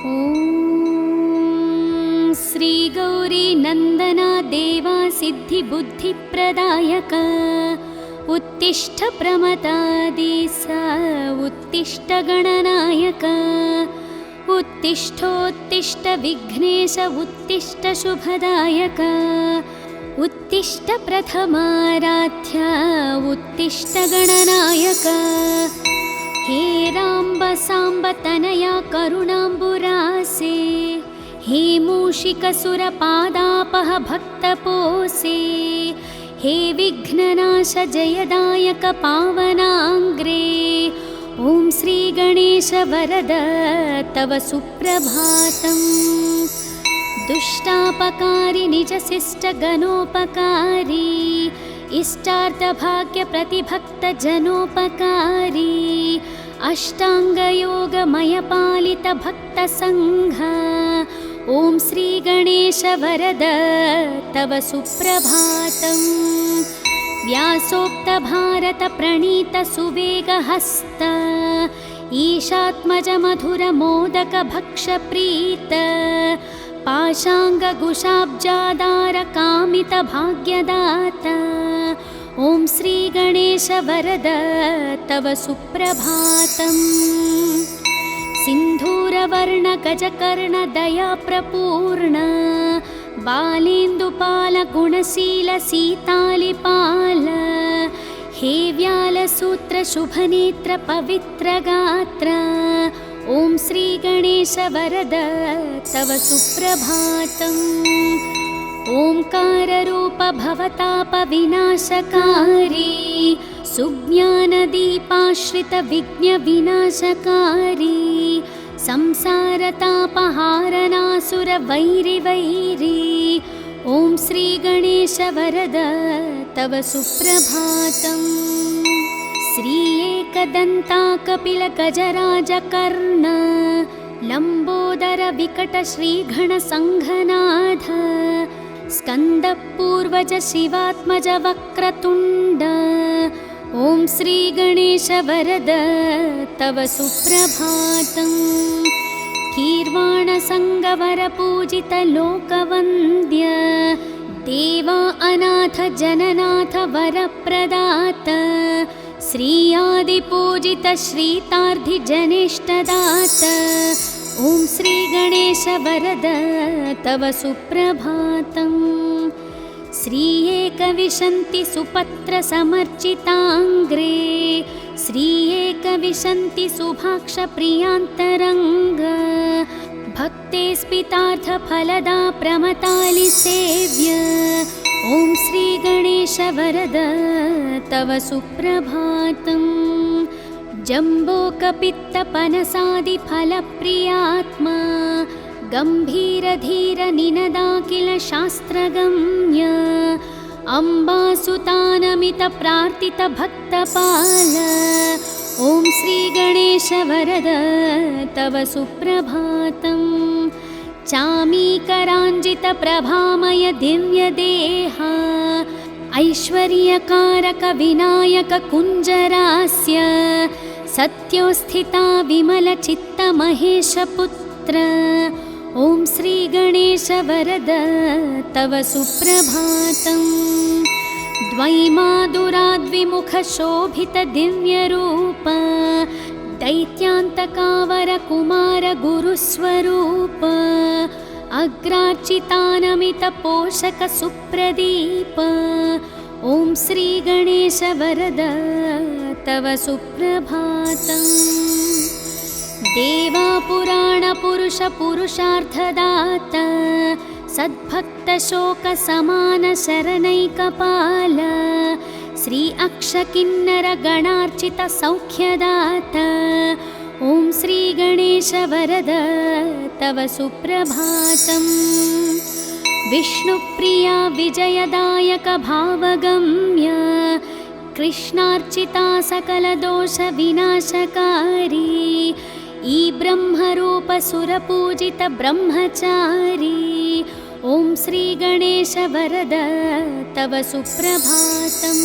ॐ श्री गौरी नन्दना देवा सिद्धिबुद्धिप्रदायक उत्तिष्ठ प्रमदादिस उत्तिष्ठ गणनायक उत्तिष्ठोत्तिष्ठ विघ्नेश उत्तिष्ठ शुभदायक उत्तिष्ठ प्रथमाराध्य उत्तिष्ठ गणनायक हे राम्ब साम्ब तनया करुणाम्बुरासे हे मूषिकसुरपादापह भक्तपोसे हे विघ्ननाश जयदायक पावनाङ्ग्रे ॐ श्री गणेश वरद तव सुप्रभातम् दुष्टापकारी निजशिष्ट गणोपकारी इष्टार्थभाग्य प्रतिभक्त जनोपकारी अष्टांगयोगमय पालित भक्त संघ ॐ श्री गणेश वरद तव सुप्रभातम् व्यासोक्त भारत प्रणीत सुवेग हस्त ईशात्मज मधुर मोदक भक्ष प्रीत पाशाङ्गकुशाब्जादार कामित भाग्यदाता ॐ श्री गणेश वरद तव सुप्रभातम् सिन्धूरवर्ण गजकर्ण दया प्रपूर्ण बालेन्दुपाल गुणशील सीतालिपाल हे व्यालसूत्र शुभनेत्र पवित्र गात्र ॐ श्री गणेश वरद तव सुप्रभातम् ओंकाररूप भवताप विनाशकारी सुज्ञानदीपाश्रित विघ्न विनाशकारी संसारतापहारनासुर वैरि वैरी ॐ श्री गणेश वरद तव सुप्रभातम् श्री एकदन्ता कपिल गजराज कर्ण लंबोदर विकट श्रीगण संघनाथ स्कंद पूर्वज शिवात्मज वक्रतुंड ॐ श्री गणेश वरद तव सुप्रभातम् कीर्वाण संगवर पूजित लोकवन्द्य देवा अनाथ जननाथ वरप्रदात श्री आदिपूजित श्रीतार्धि जनेष्टदात ॐ श्री गणेश वरद तव सुप्रभातम् श्री एकविंशति सुपत्र समर्चिताङ्ग्रे श्री एकविंशति सुभाक्ष प्रियान्तरङ्ग भक्ते स्पितार्थ फलदा प्रमतालि सेव्य ॐ श्री गणेश वरद तव सुप्रभातम् जम्बोकपित्त पनसादि फलप्रियात्मा गंभीर धीर निनदाकिल शास्त्रगम्य अम्बासुतानमित प्रार्थित भक्तपाल ॐ श्री गणेश वरद तव सुप्रभातम् चामीकराञ्जित प्रभामय दिव्य देहा ऐश्वर्यकारक विनायक कुञ्जरास्य सत्योस्थिता विमल चित्त महेश पुत्र ॐ श्री गणेश वरद तव सुप्रभातम् द्वैमादुराद्विमुख शोभित दिव्य रूप दैत्यान्तकावर कुमार गुरुस्वरूप अग्रार्चितानमित पोषक सुप्रदीप ॐ श्री गणेश वरद तव सुप्रभातम् देवा पुराण पुरुष पुरुषार्थदाता सद्भक्त शोक समान शरणैकपाल श्री अक्षकिन्नर गणार्चित सौख्यदाता ॐ श्री गणेश वरद तव सुप्रभातम् विष्णुप्रिया विजयदायक भावगम्य कृष्णार्चिता सकल दोष विनाशकारी ई ब्रह्मरूप सुरपूजित ब्रह्मचारी ॐ श्री गणेश वरद तव सुप्रभातम्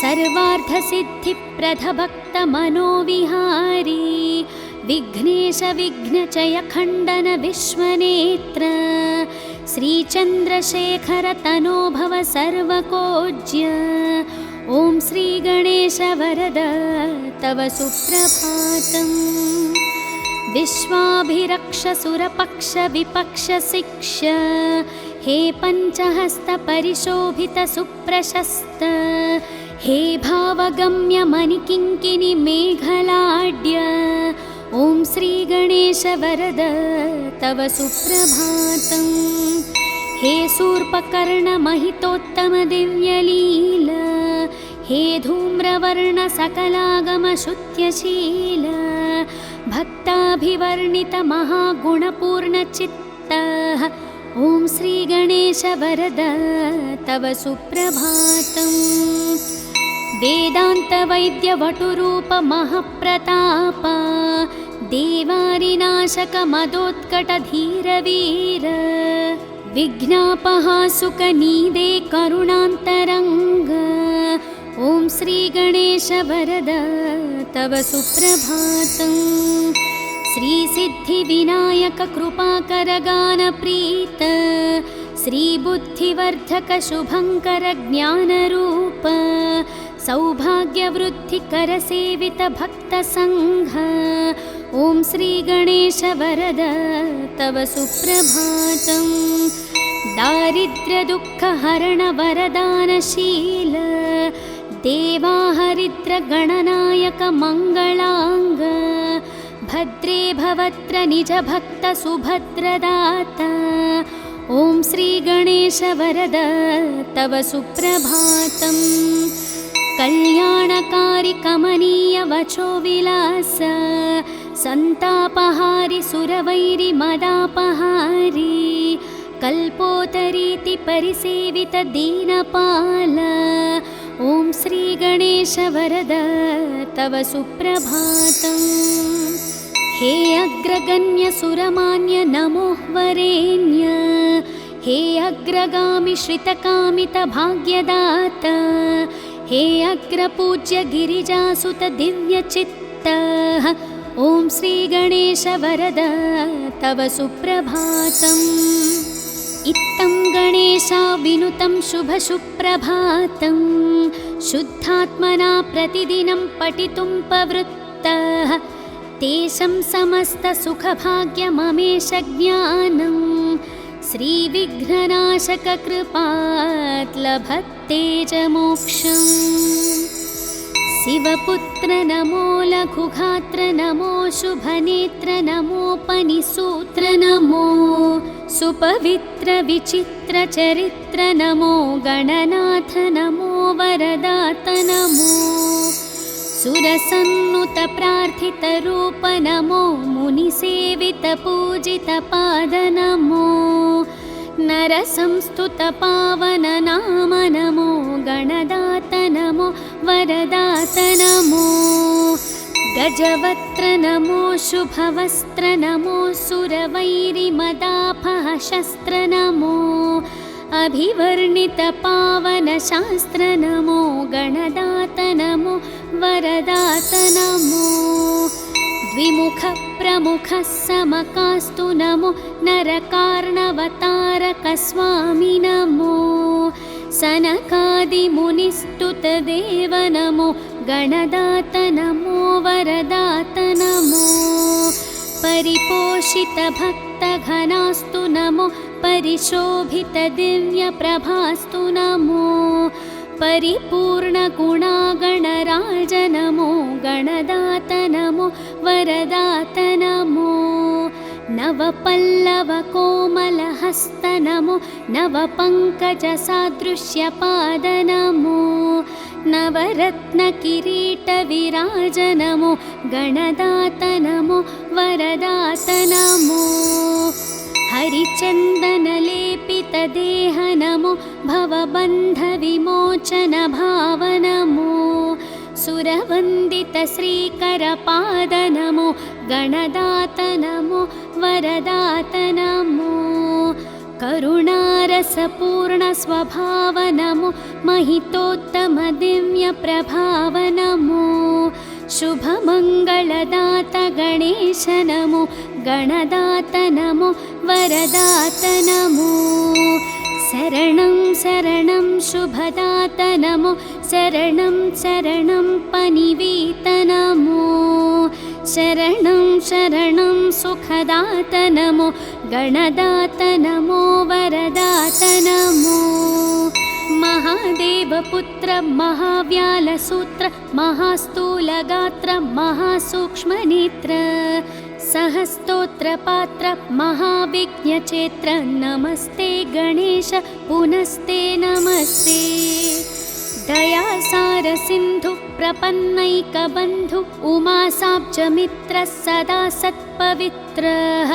सर्वार्थ सिद्धि प्रद भक्त मनोविहारी विघ्नेश विघ्नचय खण्डन विश्वनेत्र श्रीचन्द्रशेखर तनो भव सर्वकोज्य। ॐ श्रीगणेश वरद तव सुप्रभातम्। विश्वाभिरक्ष सुरपक्ष विपक्ष शिक्ष हे पञ्चहस्त परिशोभित सुप्रशस्त हे भावगम्य मणिकिङ्किनि मेघलाड्य। ॐ श्रीगणेश वरद तव सुप्रभातम्। हे शूर्पकर्ण महितोत्तम दिव्यलील हे धूम्रवर्ण सकलागम शुद्ध्यशील भक्ताभिवर्णित महागुणपूर्णचित्त। ॐ श्रीगणेश वरद तव सुप्रभातम्। वेदान्तवैद्यवटुरूप महप्रताप देवारिनाशक मदोत्कट धीरवीर विघ्नापहासुकनीदे करुणान्तरङ्ग। ॐ श्रीगणेश वरद तव सुप्रभातम्। श्रीसिद्धिविनायक कृपाकर गानप्रीत श्रीबुद्धिवर्धक शुभङ्कर ज्ञानरूप सौभाग्यवृद्धिकर सेवित भक्तसङ्घ। ॐ श्रीगणेश वरद तव सुप्रभातम्। दारिद्र्यदुःखहरण वरदानशील देवाहरिद्र गणनायक मङ्गलाङ्ग भद्रे भवत्र निज भक्त सुभद्रदाता। ॐ श्रीगणेश वरद तव सुप्रभातम्। कल्याणकारि कमनीय वचो विलास सन्तापहारि सुरवैरि मदापहारि कल्पोतरीति परिसेवित दीनपाल। ॐ श्रीगणेश वरद तव सुप्रभातम्। हे अग्रगण्य सुरमान्य नमो वरेण्य हे अग्रगामि श्रितकामित भाग्यदाता हे अग्रपूज्य गिरिजासुत दिव्यचित्त। ॐ श्रीगणेश वरद तव सुप्रभातम्। इत्थं गणेशा विनुतं शुभसुप्रभातं शुद्धात्मना प्रतिदिनं पठितुं प्रवृत्तः तेषां समस्तसुखभाग्यममेष ज्ञानं श्रीविघ्ननाशक कृपात् लभते च मोक्षम्। शिवपुत्र नमो लघुगात्र नमो शुभनेत्र नमोपनिसूत्र नमो सुपवित्र विचित्र चरित्र नमो गणनाथ नमो वरदात नमो सुरसन्नुत प्रार्थित रूप नमो मुनिसेवित पूजित पाद नमो नरसंस्तुत पावन नाम नमो गणदात नमो वरदात नमो गजवक्त्र नमो शुभवस्त्र नमो सुरवैरिमदापह शस्त्र नमो अभिवर्णित पावन शास्त्र नमो गणदात नमो वरदात नमो द्विमुख प्रमुख समकास्तु नमो नरकार्णवतारक स्वामी नमो सनकादिमुनिस्तुत देव नमो गणदात नमो वरदात नमो परिपोषित भक्त घनास्तु नमो परिशोभित दिव्य प्रभास्तु नमो परिपूर्ण गुणागणराज नमो गणदात नमो वरदात नमो नवपल्लव कोमलहस्त नमो नवपङ्कजसादृश्यपाद नमो नवरत्न किरीट विराज नमो गणदात नमो वरदात नमो हरिचन्दन लेपित देह नमो भवबन्ध विमोचन भाव नमो सुरवन्दित श्रीकर पाद नमो गणदात नमो वरदात नमो करुणारसपूर्ण स्वभाव नमो महितोत्तम दिव्य प्रभाव नमो शुभमङ्गलदात गणे गणेश नमो गणदात नमो वरदात नमो शरणं शरणं शुभदात नमो शरणं शरणं पनिवीत नमो शरणं शरणं सुखदात नमो गणदात नमो वरदात नमो महादेवपुत्र महाव्यालसूत्र महास्थूलगात्र महासूक्ष्मनेत्र सहस्तोत्रपात्र महाविघ्नचेत्र नमस्ते गणेश पुनस्ते नमस्ते दयासार सिन्धु प्रपन्नैकबन्धु उमासाब्जमित्र सदा सत्पवित्रः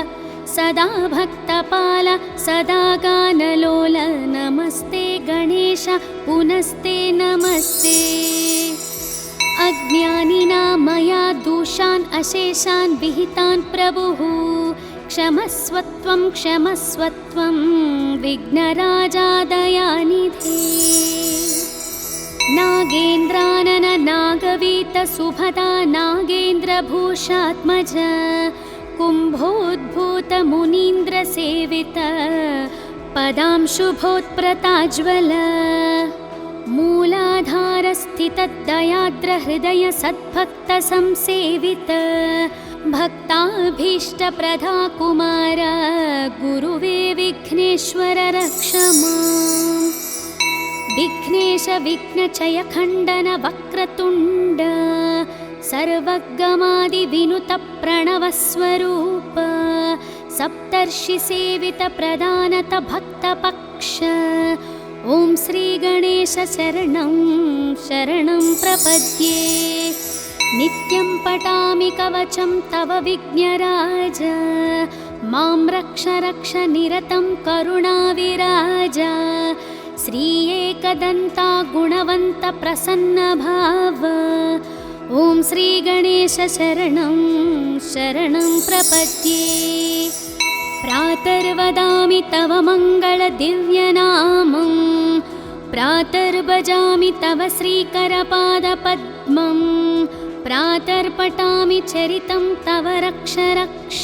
सदा भक्तपाल सदा गानलोल नमस्ते गणेश पुनस्ते नमस्ते अज्ञानिना मया दोषान् अशेषान् विहितान् प्रभुः क्षमस्वत्वं विघ्नराजा दयानिधे नागेन्द्रानन नागवीत सुभदा नागेन्द्रभूषात्मज कुम्भोद्भूत मुनीन्द्रसेवित पदांशुभोत्प्रताज्वल मूलाधारस्थितदयाद्रहृदय सद्भक्तसंसेवित भक्ताभीष्टप्रदा कुमार गुरुवे विघ्नेश्वर रक्ष माम् विघ्नेश विघ्नचय खण्डन वक्रतुण्ड सर्वगमादिविनुत प्रणवस्वरूप सप्तर्षिसेवित प्रदानत भक्तपक्ष ॐ श्रीगणेश शरणं शरणं प्रपद्ये नित्यं पठामि कवचं तव विघ्नराज मां रक्ष रक्ष निरतं करुणाविराज श्री एकदन्ता गुणवन्त प्रसन्नभाव ॐ श्रीगणेश शरणं शरणं प्रपद्ये प्रातर्वदामि तव मङ्गलदिव्यनामं प्रातर्भजामि तव श्रीकरपादपद्मं प्रातर्पठामि चरितं तव रक्ष रक्ष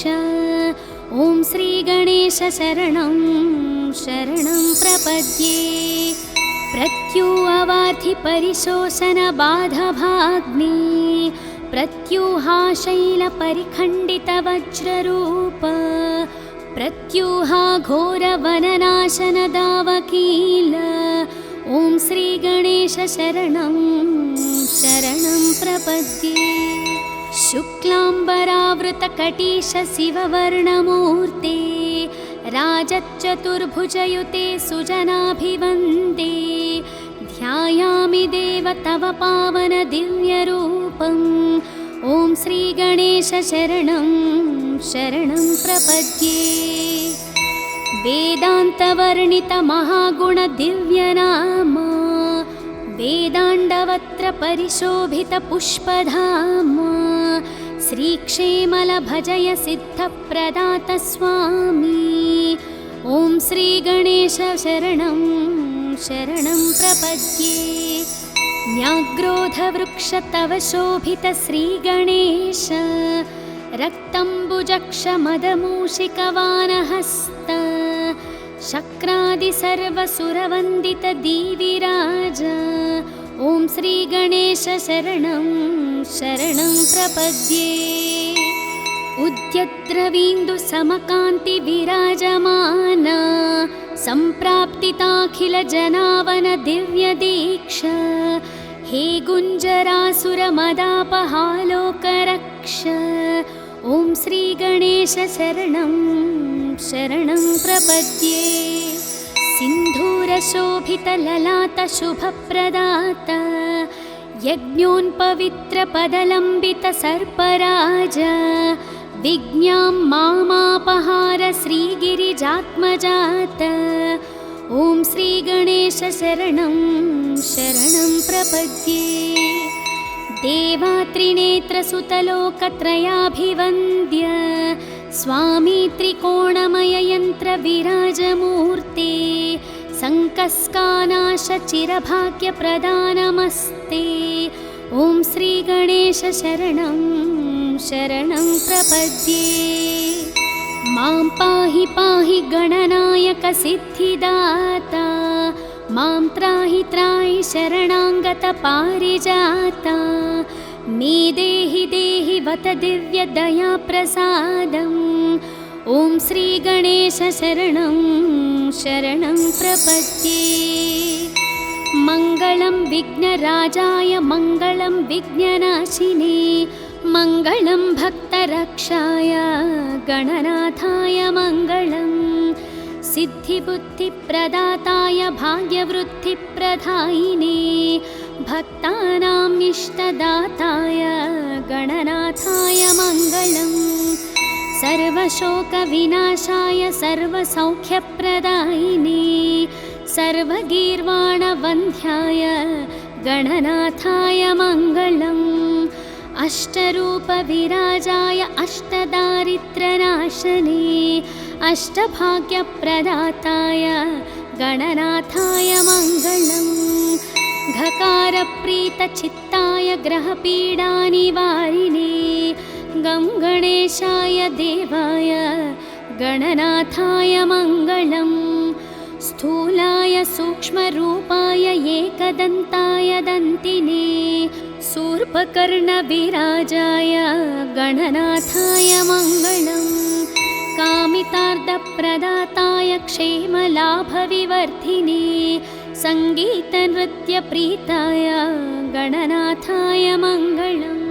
ॐ श्रीगणेश शरणं शरणं प्रपद्ये प्रत्यूहवार्धि परिशोषणबाधभाग्ने प्रत्यूहाशैलपरिखण्डितवज्ररूप प्रत्यूहा घोरवननाशनदावकील ॐ श्रीगणेश शरणं शरणं प्रपद्ये शुक्लाम्बरावृतकटीश शिववर्णमूर्ते राजच्चतुर्भुजयुते सुजनाभिवन्दे ध्यायामि देव तव पावन दिव्यरूपम् ॐ श्रीगणेश शरणं शरणं प्रपद्ये वेदान्तवर्णित महागुण दिव्यनाम वेदाण्डवत्र परिशोभित पुष्पधाम श्रीक्षेमल भजय सिद्धप्रदात स्वामी ॐ श्रीगणेश शरणं शरणं प्रपद्ये न्याग्रोधवृक्ष तव शोभित श्रीगणेश रक्तम्बुजक्षमदमूषिकवानहस्त शक्रादि सर्वसुरवन्दित दीविराज ॐ श्रीगणेश शरणं शरणं प्रपद्ये उद्यद्रवीन्दु समकान्ति विराजमान सम्प्राप्तिताखिल जनावन दिव्य दीक्षा हे गुञ्जरासुरमदापहालोकरक्ष ॐ श्रीगणेश शरणं शरणं प्रपद्ये सिन्धूरशोभितललाटशुभप्रदात यज्ञोन्पवित्रपदलम्बितसर्पराज विज्ञां मामापहार श्रीगिरिजात्मजात ॐ श्रीगणेश शरणं शरणं प्रपद्ये देवात्रिनेत्रसुतलोकत्रयाभिवन्द्य स्वामी त्रिकोणमययन्त्रविराजमूर्ते सङ्कस्कानाशचिरभाग्यप्रदानमस्ते ॐ श्रीगणेश शरणं शरणं प्रपद्ये। मां पाहि पाहि गणनायक सिद्धिदाता, मां त्राहि त्राहि शरणागत पारिजाता। मे देहि देहि वत दिव्य दया प्रसादम्। ॐ श्री गणेश शरणं शरणं प्रपद्ये। मङ्गलं विघ्नराजाय मङ्गलं विघ्ननाशिने, मङ्गलं भक्तरक्षाय गणनाथाय मङ्गलम्। सिद्धिबुद्धिप्रदाताय भाग्यवृद्धिप्रदायिने, भक्तानाम् इष्टदाताय गणनाथाय मङ्गलम्। सर्वशोकविनाशाय सर्वसौख्यप्रदायिने, सर्वगीर्वाणवन्ध्याय गणनाथाय मङ्गलम्। अष्टरूपविराजाय अष्टदारिद्र्यनाशने, अष्टभाग्यप्रदाताय गणनाथाय मङ्गलम्। घकारप्रीतचित्ताय ग्रहपीडानिवारिणे, गं गणेशाय देवाय गणनाथाय मङ्गलम्। स्थूलाय सूक्ष्मरूपाय एकदन्ताय दन्तिने, शूर्पकर्णविराजाय गणनाथाय मङ्गलम्। कामितार्थप्रदाताय क्षेमलाभविवर्धिने, सङ्गीतनृत्यप्रीताय गणनाथाय मङ्गलम्।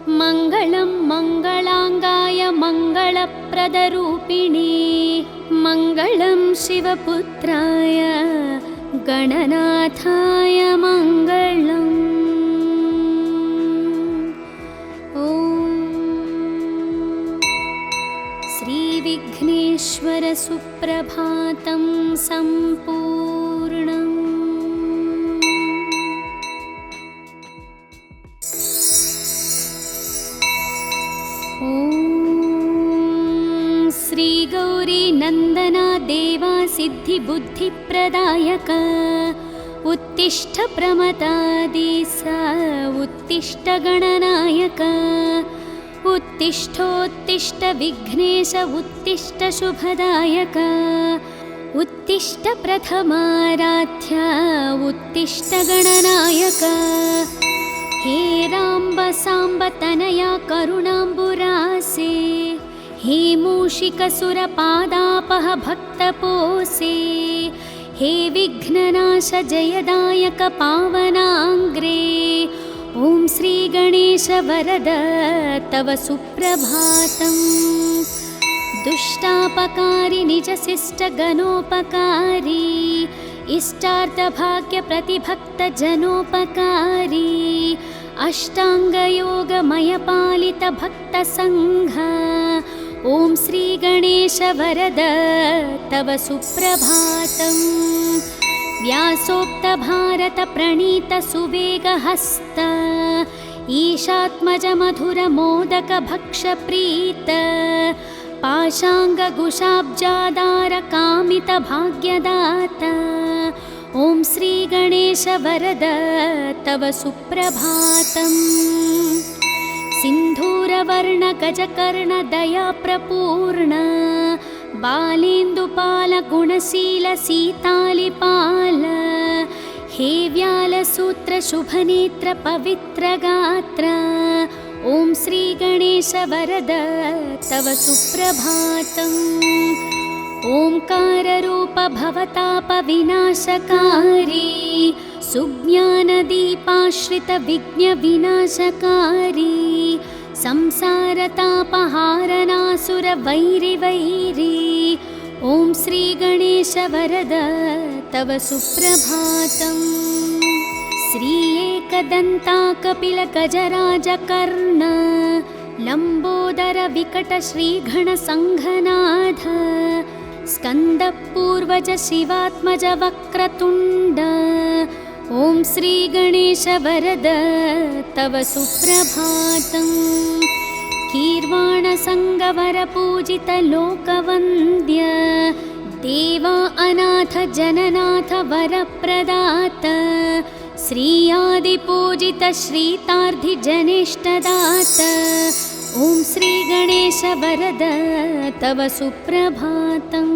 मङ्गलं मङ्गलाङ्गाय मङ्गलप्रदरूपिणे, मङ्गलं शिवपुत्राय गणनाथाय मङ्गलम्। ॐ श्रीविघ्नेश्वर सुप्रभातं सम्पूर्णम्। ॐ श्रीगौरी नन्दना देवा सिद्धिबुद्धिप्रदायक, उत्तिष्ठ प्रमदादिस उत्तिष्ठ गणनायक। उत्तिष्ठोत्तिष्ठ विघ्नेश उत्तिष्ठ शुभदायक, उत्तिष्ठ प्रथमाराध्य उत्तिष्ठ गणनायक। हे राम्ब साम्ब तनया करुणाम्बुरासे, हे मूषिकसुरपादापह भक्तपोसे। हे विघ्ननाश जयदायक पावनाङ्ग्रे, ॐ श्रीगणेश वरद तव सुप्रभातम्। दुष्टापकारी निजशिष्टगणोपकारी, इष्टार्थभाग्यप्रतिभक्तजनोपकारी। अष्टाङ्गयोगमयपालितभक्तसङ्घ, ॐ श्रीगणेश वरद तव सुप्रभातम्। व्यासोक्तभारतप्रणीतसुवेगहस्त, ईशात्मजमधुरमोदकभक्षप्रीत। पाशाङ्गकुशाब्जादारकामितभाग्यदाता, ॐ श्रीगणेश वरद तव सुप्रभातम्। सिन्धूरवर्णगजकर्णदयाप्रपूर्ण, बालेन्दुपालगुणशीलसीतालिपाल। हे व्यालसूत्रशुभनेत्रपवित्रगात्र, ॐ श्रीगणेश वरद तव सुप्रभातम्। ओंकाररूप भवतापविनाशकारी, सुज्ञानदीपाश्रितविघ्नविनाशकारी। संसारतापहारनासुरवैरिवैरी, ॐ श्रीगणेश वरद तव सुप्रभातम्। श्री एकदन्ता कपिलगजराजकर्ण, लम्बोदर विकट श्रीगणसङ्घनाथ। स्कन्दपूर्वज शिवात्मज वक्रतुण्ड, ॐ श्रीगणेश वरद तव सुप्रभातम्। कीर्वाणसङ्गवरपूजित लोकवन्द्य, देवा अनाथ जननाथ वरप्रदात। श्रीयादिपूजित श्रीतार्धिजनेष्टदात, ॐ श्रीगणेश वरद तव सुप्रभातम्।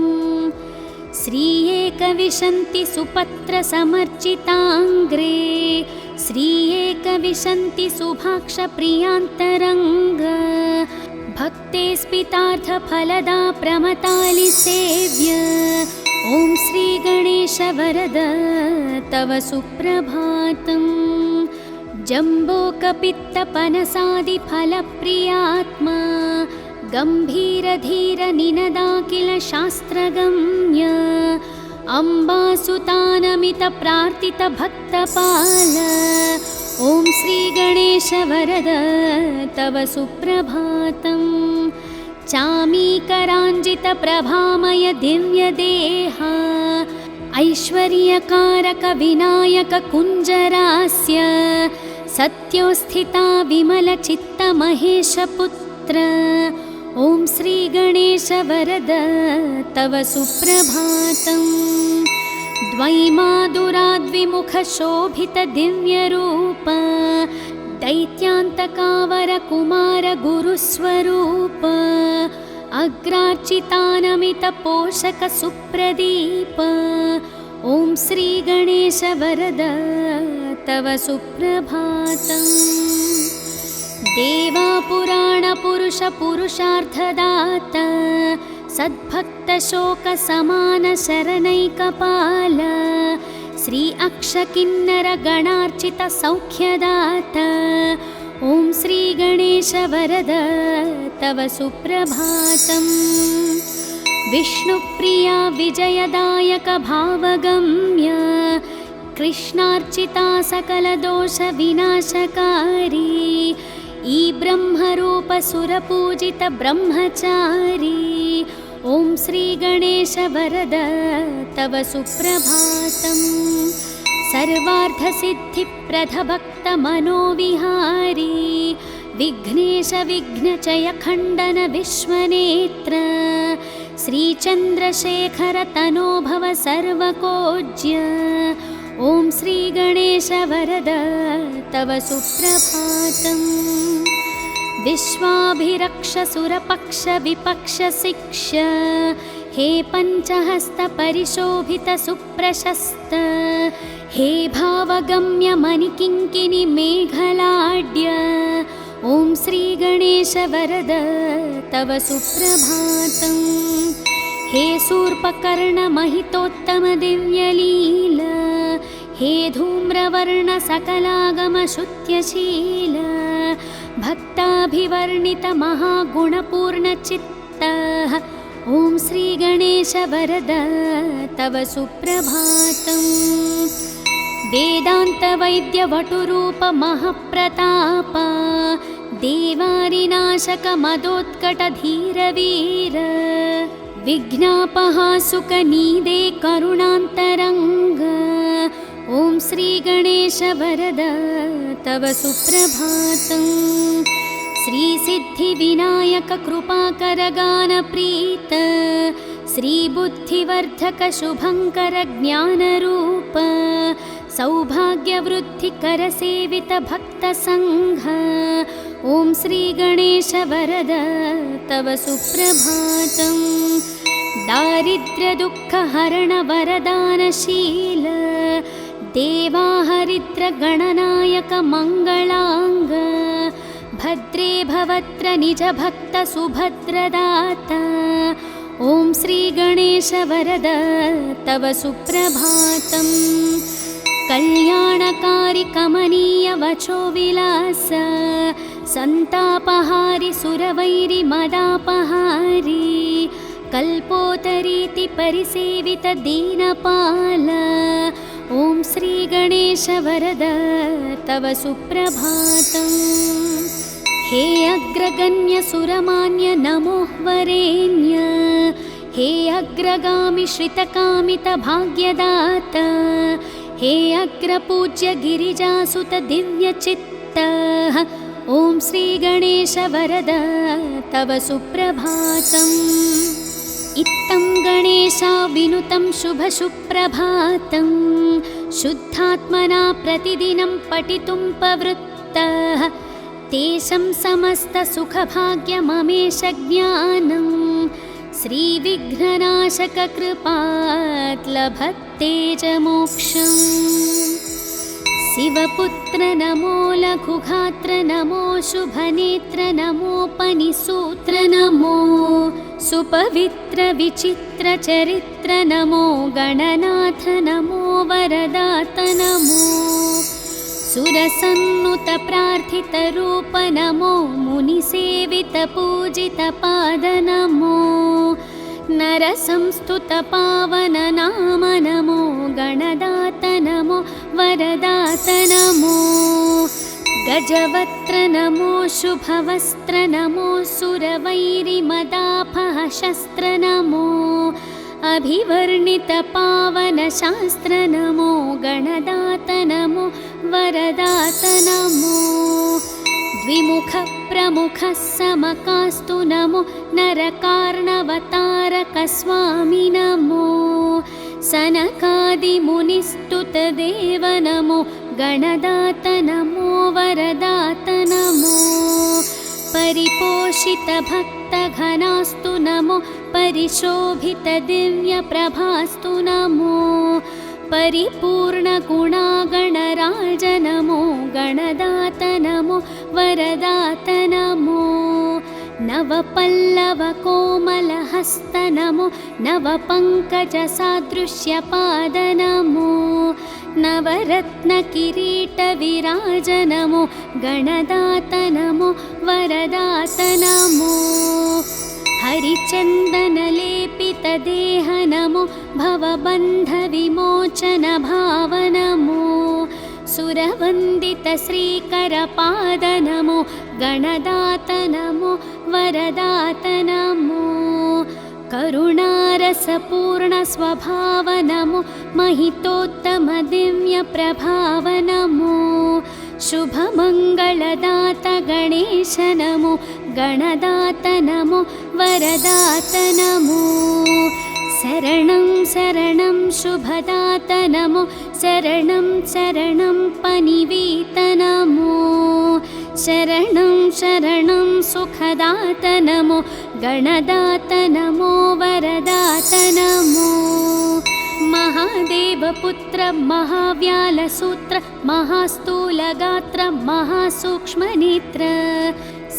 श्री एकविशन्ति सुपत्रसमर्चिताङ्ग्रे श्री एकविशन्ति सुभाक्षप्रियान्तरङ्ग भक्ते स्पितार्थफलदा प्रमतालिसेव्य ॐ श्रीगणेश वरद तव सुप्रभातम्। जम्बोकपित्तपनसादिफलप्रियात्मा गम्भीरधीरनिनदाखिल शास्त्रगम्य अम्बासुतानमितप्रार्थितभक्तपाल ॐ श्रीगणेश वरद तव सुप्रभातम्। चामीकराञ्जितप्रभामय दिव्यदेहा ऐश्वर्यकारक विनायक कुञ्जरास्य सत्योस्थिता विमलचित्तमहेशपुत्र ॐ श्रीगणेश वरद तव सुप्रभातम्। द्वैमादुराद्विमुखशोभितदिव्यरूप दैत्यान्तकावरकुमार गुरुस्वरूप अग्रार्चितानमितपोषकसुप्रदीप ॐ श्रीगणेश वरद तव सुप्रभातम्। देवापुराणपुरुषपुरुषार्थदाता सद्भक्तशोकसमानशरणैकपाल श्री अक्षकिन्नरगणार्चितसौख्यदाता ॐ श्रीगणेश वरद तव सुप्रभातम्। विष्णुप्रिया विजयदायक भावगम्य कृष्णार्चिता सकलदोषविनाशकारी ई ब्रह्मरूप सुरपूजित ब्रह्मचारी ॐ श्रीगणेश वरद तव सुप्रभातम्। सर्वार्थसिद्धिप्रदभक्तमनोविहारी विघ्नेश विघ्नचय खण्डन विश्वनेत्र श्रीचन्द्रशेखर तनोभव सर्वकोज्य ॐ श्रीगणेश वरद तव सुप्रभातम्। विश्वाभिरक्ष सुरपक्ष विपक्ष शिक्ष हे पञ्चहस्त परिशोभित सुप्रशस्त हे भावगम्य मणिकिङ्किणि मेघलाड्य ॐ श्रीगणेश वरद तव सुप्रभातम्। हे शूर्पकर्ण महितोत्तम दिव्यलील हे धूम्रवर्ण सकलागम शुत्यशील भक्ताभिवर्णित महागुणपूर्णचित्त ॐ श्रीगणेश वरद तव सुप्रभातम्। वेदान्तवैद्यवटुरूप महप्रताप देवारिनाशक मदोत्कटधीरवीर विघ्नापहासुकनीदे करुणान्तरङ्ग ॐ श्रीगणेश वरद तव सुप्रभातम्। श्रीसिद्धिविनायक कृपाकर गानप्रीत श्रीबुद्धिवर्धक शुभङ्कर ज्ञानरूप सौभाग्यवृद्धिकर सेवित भक्तसङ्घ ॐ श्रीगणेश वरद तव सुप्रभातम्। दारिद्र्यदुःखहरण वरदानशील देवाहरिद्र गणनायक मङ्गलाङ्ग भद्रे भवत्र निज भक्त सुभद्रदाता ॐ श्रीगणेश वरद तव सुप्रभातम्। कल्याणकारि कमनीय वचो विलास संतापहारि सुरवैरि मदापहारि कल्पोतरीति परिसेवित दीनपाल ॐ श्रीगणेश वरद तव सुप्रभातम्। हे अग्रगण्य सुरमान्य नमो वरेण्य हे अग्रगामि श्रितकामित भाग्यदाता हे अग्रपूज्य गिरिजासुत दिव्यचित्त ॐ श्रीगणेश वरद तव सुप्रभातम्। इत्थं गणेशा विनुतं शुभसुप्रभातं शुद्धात्मना प्रतिदिनं पठितुं प्रवृत्तः तेषं समस्तसुखभाग्यममेष ज्ञानं श्रीविघ्ननाशककृपात् लभते च मोक्षम्। शिवपुत्र नमो लघुगात्र नमो शुभनेत्र नमोपनिसूत्र नमो सुपवित्र विचित्र चरित्र नमो गणनाथ नमो वरदात नमो सुरसन्नुत प्रार्थितरूप नमो मुनिसेवित पूजित पाद नमो नरसंस्तुत पावन नाम नमो गणदात नमो वरदात नमो गजवक्त्र नमो शुभवस्त्र नमो सुरवैरिमदापह शस्त्र नमो अभिवर्णित पावन शास्त्र नमो गणदात नमो वरदात नमो द्विमुख प्रमुख समकास्तु नमो नरकार्णवतारक स्वामी नमो सनकादिमुनिस्तुत देव नमो गणदात नमो वरदात नमो परिपोषित भक्तघनास्तु नमो परिशोभित दिव्यप्रभास्तु नमो परिपूर्णगुणागणराज नमो गणदात नमो वरदात नमो नवपल्लवकोमलहस्त नमो नवपङ्कजसादृश्यपाद नमो नवरत्नकिरीटविराज नमो गणदात नमो वरदात नमो हरिचन्दनलेपितदेह नमो भवबन्धविमोचन भाव नमो सुरवन्दित श्रीकरपाद नमो गणदात नमो वरदात नमो करुणारसपूर्ण स्वभाव नमो महितोत्तम दिव्यप्रभाव नमो शुभमङ्गलदात गणेश नमो गणदात नमो वरदात नमो शरणं शरणं शुभदात नमो शरणं शरणं पनिवीत नमो शरणं शरणं सुखदात नमो गणदात नमो वरदात नमो महादेवपुत्र महाव्यालसूत्र महास्थूलगात्र महासूक्ष्मनेत्र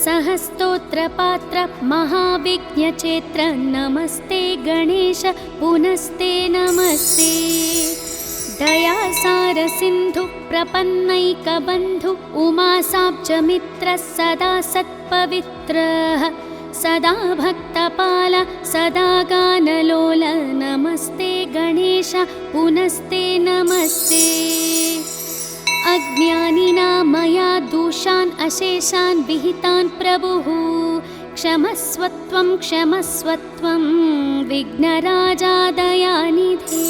सहस्तोत्रपात्र महाविघ्नचेत्र नमस्ते गणेश पुनस्ते नमस्ते दयासार सिन्धु प्रपन्नैकबन्धु उमासाब्जमित्र सदा सत्पवित्रः सदा भक्तपाल सदा गानलोल नमस्ते गणेश पुनस्ते नमस्ते अज्ञानिना मया दोषान् अशेषान् विहितान् प्रभुः क्षमस्वत्वं विघ्नराजा दयानिधे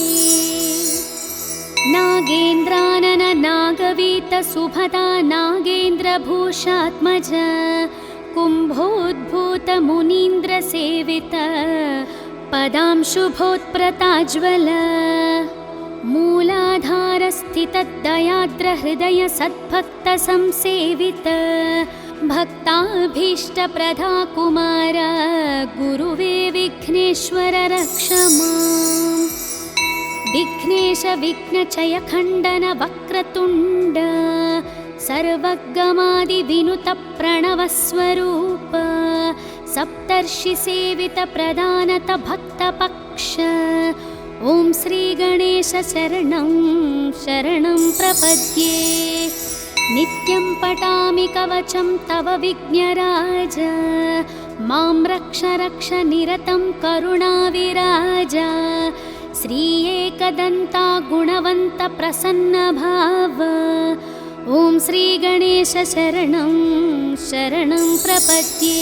नागेन्द्रानन नागवीत सुभदा नागेन्द्रभूषात्मज कुम्भोद्भूत मुनीन्द्र सेवित पदांशुभोत्प्रताज्वल मूलाधारस्थितदयाद्र हृदय सद्भक्त संसेवित भक्ताभीष्टप्रदा कुमार गुरुवे विघ्नेश्वर रक्ष माम् विघ्नेश विघ्नचय खण्डन वक्रतुण्ड सर्वगमादिविनुत प्रणवस्वरूप सप्तर्षिसेवित प्रदानत भक्तपक्ष ॐ श्रीगणेश शरणं शरणं प्रपद्ये नित्यं पठामि कवचं तव विघ्नराज मां रक्ष रक्ष निरतं करुणाविराज श्री एकदन्ता गुणवन्त प्रसन्न भाव ॐ श्रीगणेश शरणं शरणं प्रपद्ये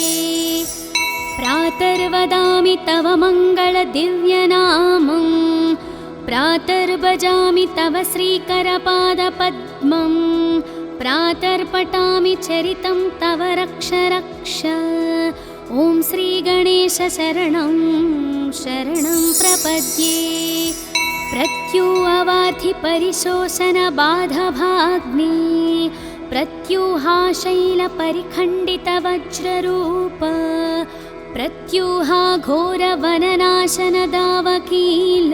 प्रातर्वदामि तव मङ्गलदिव्यनामं प्रातर्भजामि तव श्रीकरपादपद्मं प्रातर्पठामि चरितं तव रक्ष रक्ष ॐ श्रीगणेश शरणं शरणं प्रपद्ये प्रत्युवार्थि परिशोषण बाधभाग्ने प्रत्यूहाशैलपरिखण्डितवज्ररूप प्रत्यूहा घोरवननाशनदावकील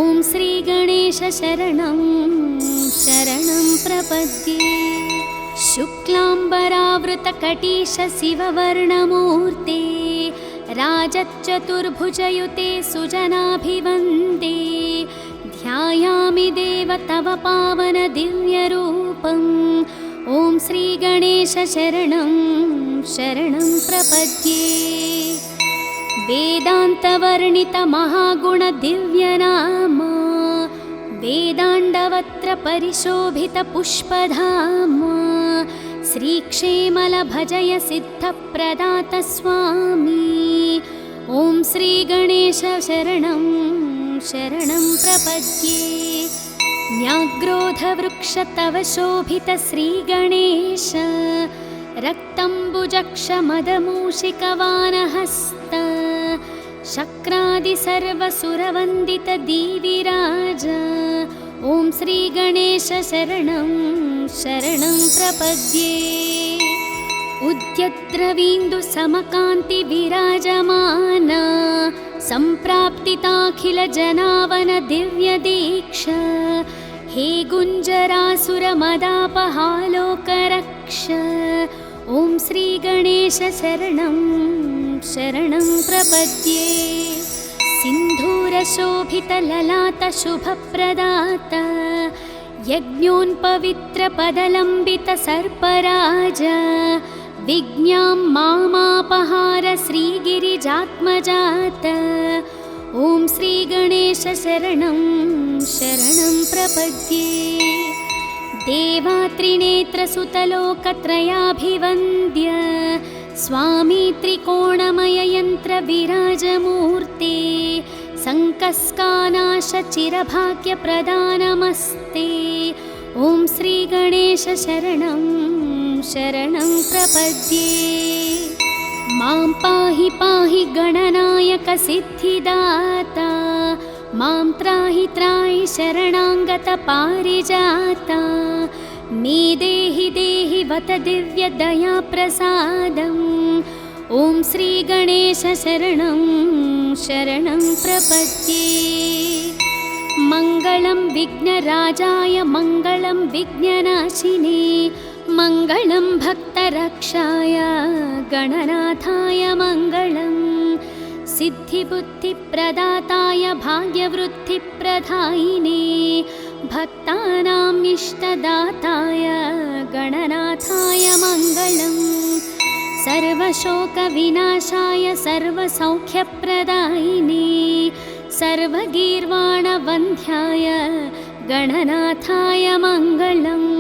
ॐ श्रीगणेश शरणं शरणं प्रपद्ये। शुक्लाम्बरावृतकटीश शिववर्णमूर्ते राजच्चतुर्भुजयुते सुजनाभिवन्दे ध्यायामि देव तव पावन दिव्यरूपम् ॐ श्रीगणेश शरणं शरणं प्रपद्ये। वेदान्तवर्णितमहागुणदिव्यनाम वेदाण्डवत्र परिशोभितपुष्पधाम श्रीक्षेमलभजय सिद्धप्रदात स्वामी ॐ श्रीगणेश शरणं शरणं प्रपद्ये। न्याग्रोधवृक्ष तव शोभित श्रीगणेश रक्तम्बुजक्षमदमूषिकवानहस्त शक्रादि सर्वसुरवन्दित दीविराज ॐ श्रीगणेश शरणं शरणं प्रपद्ये। उद्यद्रवीन्दु समकान्ति विराजमान सम्प्राप्तिताखिल जनावन दिव्य दीक्षा हे गुञ्जरासुरमदापहालोकरक्ष ॐ श्रीगणेश शरणं शरणं प्रपद्ये। सिन्धूरशोभितललाटशुभप्रदात यज्ञोन्पवित्रपदलम्बितसर्पराज विज्ञां मामापहार श्रीगिरिजात्मजात ॐ श्रीगणेश शरणं शरणं प्रपद्ये। देवात्रिनेत्रसुतलोकत्रयाभिवन्द्य स्वामी त्रिकोणमययन्त्रविराजमूर्ते सङ्कस्कानाशचिरभाग्यप्रदानमस्ते ॐ श्रीगणेश शरणं शरणं प्रपद्ये। मां पाहि पाहि गणनायक सिद्धिदाता मां त्राहि त्राहि शरणाङ्गत पारिजाता मे देहि देहि वत दिव्यदयाप्रसादम् ॐ श्रीगणेश शरणं शरणं प्रपद्ये। मङ्गलं विघ्नराजाय मङ्गलं विघ्ननाशिने मङ्गलं भक्तरक्षाय गणनाथाय मङ्गलम् सिद्धिबुद्धिप्रदाताय भाग्यवृद्धिप्रदायिने भक्तानाम् इष्टदाताय गणनाथाय मङ्गलम् सर्वशोकविनाशाय सर्वसौख्यप्रदायिने सर्वगीर्वाणवन्ध्याय गणनाथाय मङ्गलम्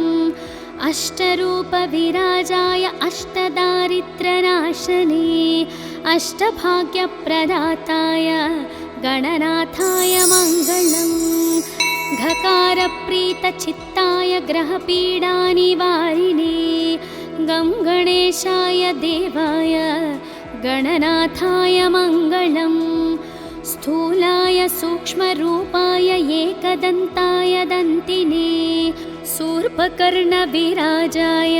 अष्टरूपविराजाय अष्टदारिद्र्यनाशने अष्टभाग्यप्रदाताय गणनाथाय मङ्गलम् घकारप्रीतचित्ताय ग्रहपीडानिवारिणे गं गणेशाय देवाय गणनाथाय मङ्गलम् स्थूलाय सूक्ष्मरूपाय एकदन्ताय दन्तिने शूर्पकर्णविराजाय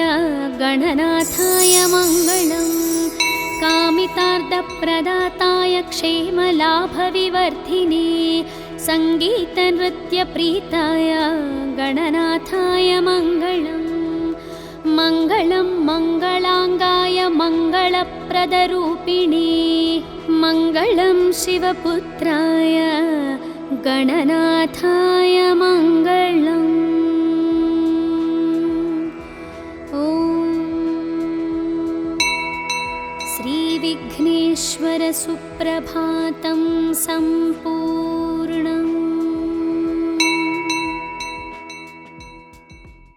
गणनाथाय मङ्गलम् कामितार्थप्रदाताय क्षेमलाभविवर्धिने सङ्गीतनृत्यप्रीताय गणनाथाय मङ्गलम् मङ्गलं मङ्गलाङ्गाय मङ्गलप्रदरूपिणे मङ्गलं शिवपुत्राय गणनाथाय मङ्गलम् ॐ श्रीविघ्नेश्वर सुप्रभातं